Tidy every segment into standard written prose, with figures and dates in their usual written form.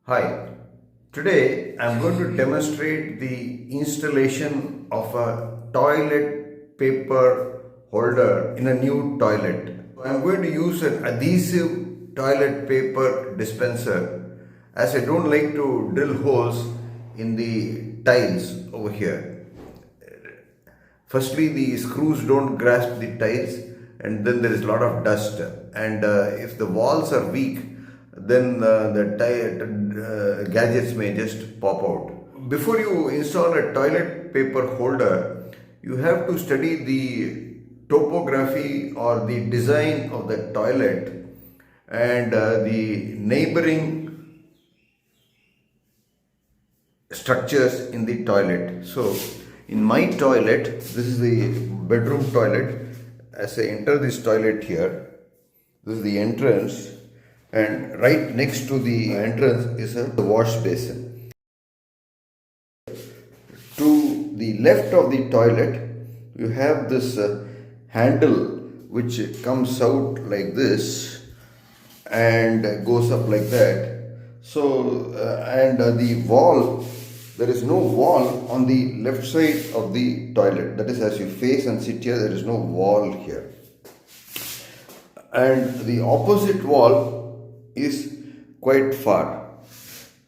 Hi, today I am going to demonstrate the installation of a toilet paper holder in a new toilet. I am going to use an adhesive toilet paper dispenser as I don't like to drill holes in the tiles over here. Firstly, the screws don't grasp the tiles, and then there is a lot of dust, and if the walls are weak, then the gadgets may just pop out. Before you install a toilet paper holder, you have to study the topography or the design of the toilet and the neighboring structures in the toilet. So in my toilet, this is the bedroom toilet. As I enter this toilet here, this is the entrance, and right next to the entrance is a wash basin. To the left of the toilet, you have this handle which comes out like this and goes up like that. So the wall, there is no wall on the left side of the toilet. That is, as you face and sit here, there is no wall here. And the opposite wall is quite far.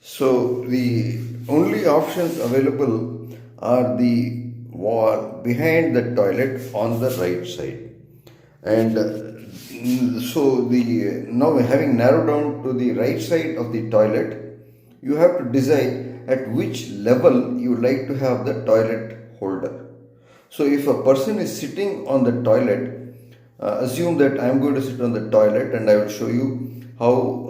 So the only options available are the wall behind the toilet on the right side. And so now having narrowed down to the right side of the toilet, you have to decide at which level you would like to have the toilet holder. So if a person is sitting on the toilet, assume that I am going to sit on the toilet and I will show you how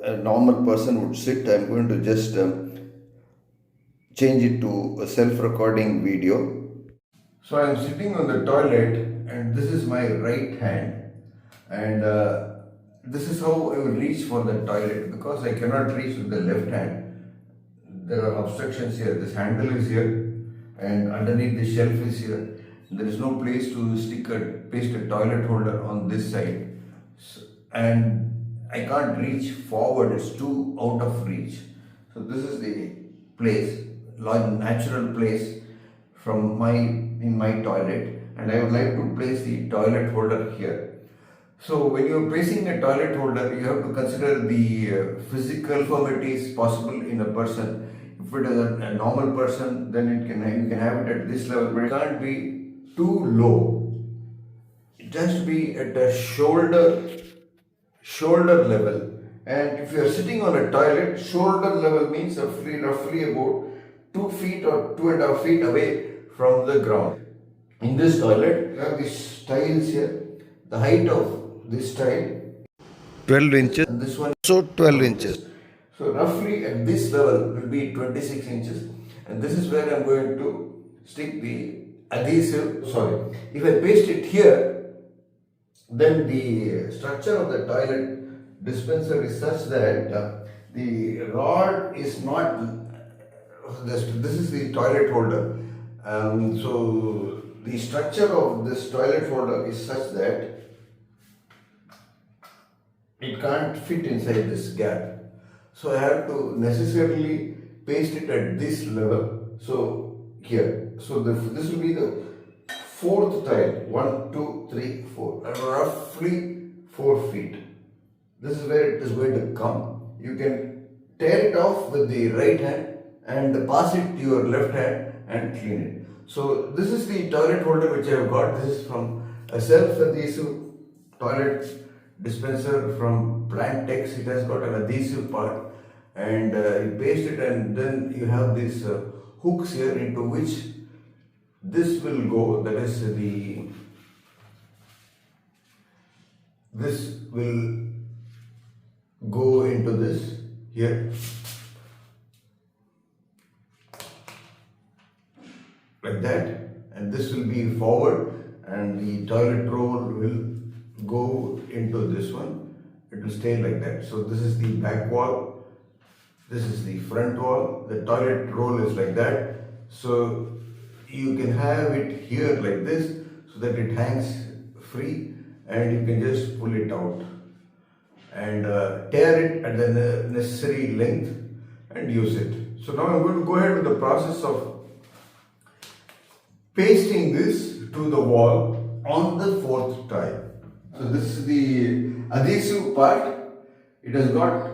a normal person would sit. I am going to just change it to a self-recording video. So I am sitting on the toilet and this is my right hand, and this is how I will reach for the toilet because I cannot reach with the left hand. There are obstructions here. This handle is here and underneath the shelf is here. There is no place to paste a toilet holder on this side, and I can't reach forward. It's too out of reach. So this is the place, natural place in my toilet, and I would like to place the toilet holder here. So when you are placing a toilet holder, you have to consider the physical infirmities possible in a person. If it is a normal person, then you can have it at this level, but it can't be too low. It has to be at a shoulder level. And if you are sitting on a toilet, shoulder level means roughly about 2 feet or 2.5 feet away from the ground. In this toilet, you have these tiles here. The height of this tile 12 inches, and this one so 12 inches. So roughly at this level will be 26 inches, and this is where I am going to stick the adhesive. Sorry, if I paste it here, then the structure of the toilet dispenser is such that the rod is not this is the toilet holder. So the structure of this toilet holder is such that it can't fit inside this gap. So I have to necessarily paste it at this level. So here, so this will be the fourth tile. 1, 2, 3, 4, roughly 4 feet. This is where it is going to come. You can tear it off with the right hand and pass it to your left hand and clean it. So this is the toilet holder which I have got. This is from a self-adhesive toilet dispenser from Plant Tex. It has got an adhesive part, and you paste it, and then you have these hooks here into which this will go. That is this will go into this here like that, and this will be forward, and the toilet roll will go into this one. It will stay like that. So this is the back wall, this is the front wall. The toilet roll is like that. So you can have it here like this so that it hangs free, and you can just pull it out and tear it at the necessary length and use it. So now I'm going to go ahead with the process of pasting this to the wall on the fourth tile. So this is the adhesive part. It has got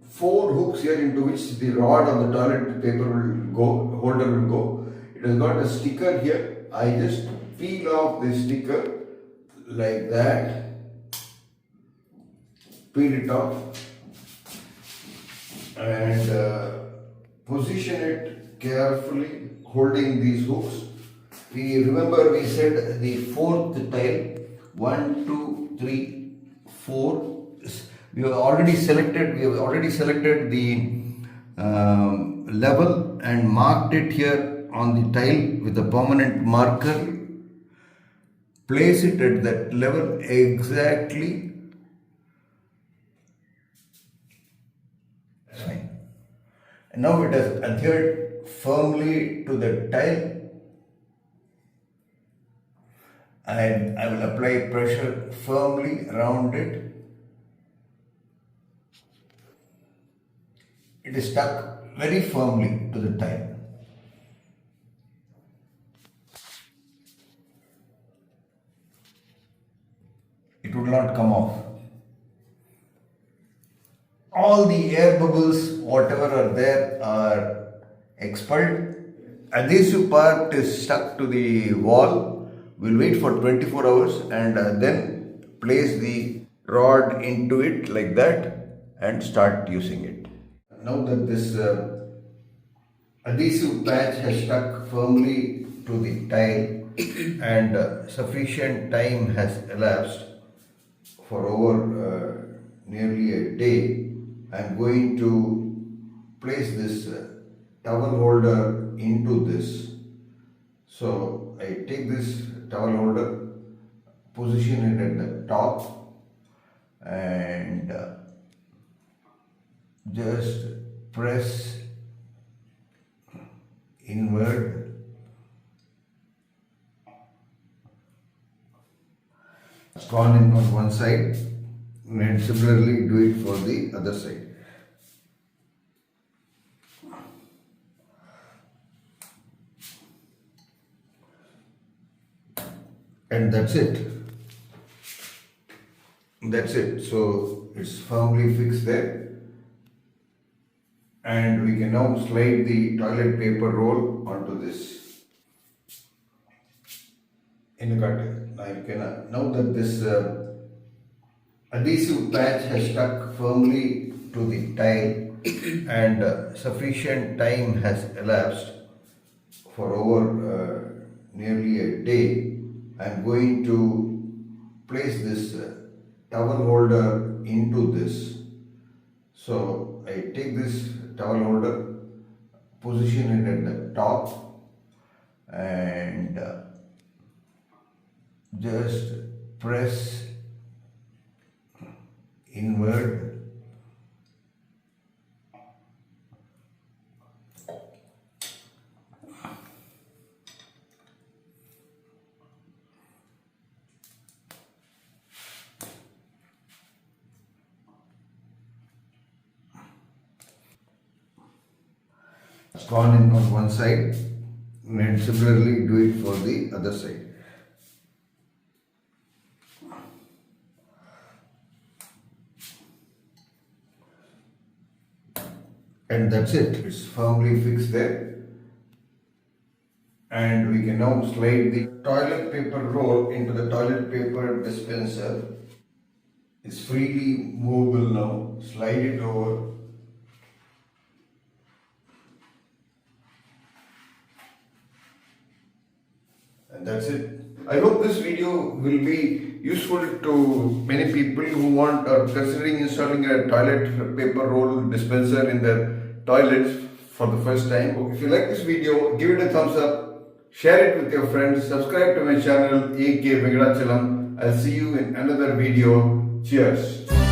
4 hooks here into which the rod of the toilet paper will go, holder will go. It has got a sticker here. I just peel off the sticker like that, peel it off and position it carefully holding these hooks. We remember we said the fourth tile, 1, 2, 3, 4. We have already selected the level and marked it here on the tile with a permanent marker. Place it at that level exactly. Fine. And now it has adhered firmly to the tile, and I will apply pressure firmly around it. It is stuck very firmly to the tile. It would not come off. All the air bubbles, whatever are there, are expelled. Adhesive part is stuck to the wall. We'll wait for 24 hours and then place the rod into it like that and start using it. Now that this adhesive patch has stuck firmly to the tile and sufficient time has elapsed for over nearly a day, I am going to place this towel holder into this. So I take this towel holder, position it at the top and just press inward. It's gone in on one side and similarly do it for the other side. And that's it. So it's firmly fixed there. And we can now slide the toilet paper roll onto this in the cutter. Now that this adhesive patch has stuck firmly to the tile and sufficient time has elapsed for over nearly a day, I am going to place this towel holder into this. So I take this towel holder, position it at the top and just press inward. It's gone in on one side and similarly do it for the other side. And that's it. It's firmly fixed there. And we can now slide the toilet paper roll into the toilet paper dispenser. It's freely movable now. Slide it over. And that's it. I hope this video will be useful to many people who want or considering installing a toilet paper roll dispenser in their toilets for the first time. If you like this video, give it a thumbs up, share it with your friends, subscribe to my channel A.K. I'll see you in another video. Cheers.